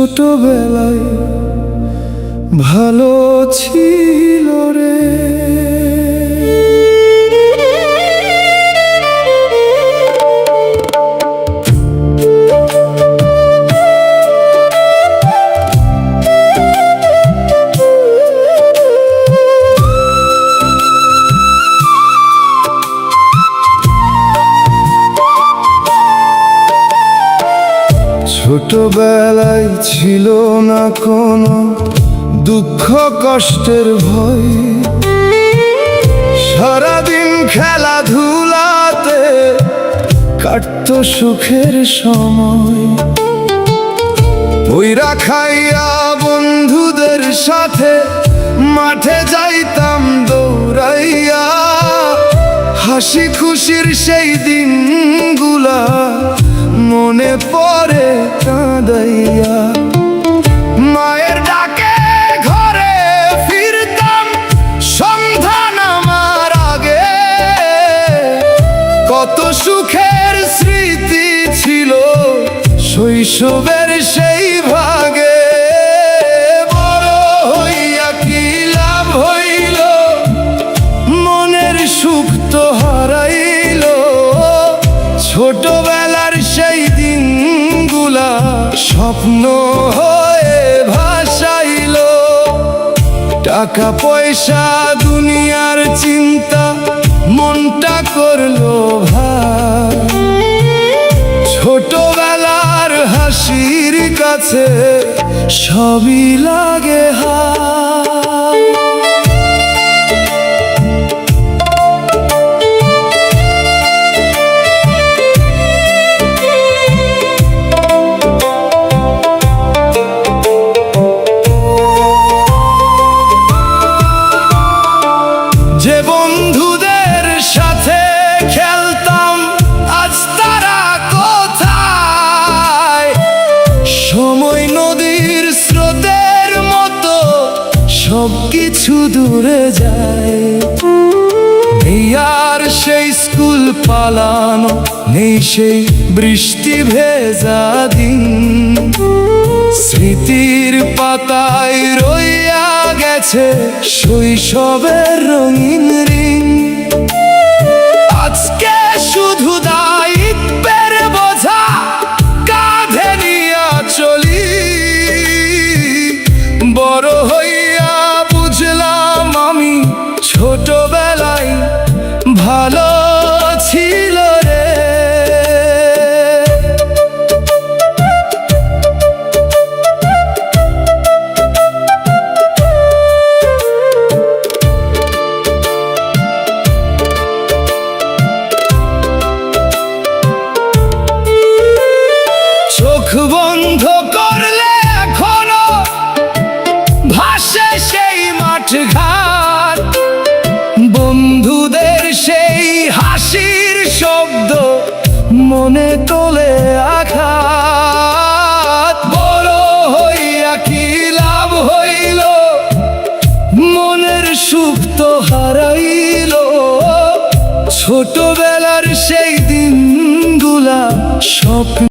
ছোটবেলায় ভালো ছিল রে। ছোটবেলায় ছিল না কোনো দুঃখ কষ্টের ভয়, সারাদিন খেলাধুলাতে কাটতো সুখের সময়। বইরা খাইয়া বন্ধুদের সাথে মাঠে যাইতাম দৌড়াইয়া, হাসি খুশির সেই দিনগুলা মনে পড়ে কাঁদাইয়া। মায়ের ডাকে ঘরে ফিরতাম সন্ধ্যা নামার আগে, কত সুখের স্মৃতি ছিল শৈশবের সেই ভাগে। বড় হইয়া কি লাভ হইল, মনের সুখ তো হারাইল। ছোটবেলার সেই দিনগুলা স্বপ্ন হয়ে ভাসাইল। টাকা পয়সা দুনিয়ার চিন্তা মনটা করলো ভার, ছোটবেলার হাসির কাছে সবই লাগে হার। যে বন্ধুদের সাথে খেলতাম আজ তারা কোথায়, সময় নদীর স্রোতের মতো সবকিছু দূরে যায়। নেই আর সেই স্কুল পালানো, নেই সেই বৃষ্টি ভেজা দিন, স্মৃতির পাতায় রইয়া গেছে শৈশবের রঙিন রিং। আজকে শুধু দায়িত্বের বোঝা কাঁধে নিয়া চলি, বড় হইয়া বুঝলাম আমি ছোটবেলায় ভালো ছিল রে। চোখ বন্ধ করলে এখনো ভাসে সেই মাঠ ঘাট, বন্ধুদের সেই হাসির শব্দ মনে তোলে আঘাত। বড় হইয়া কি লাভ হইল, মনের সুখ তো হারাইল। ছোটবেলার সেই দিনগুলা স্বপ্ন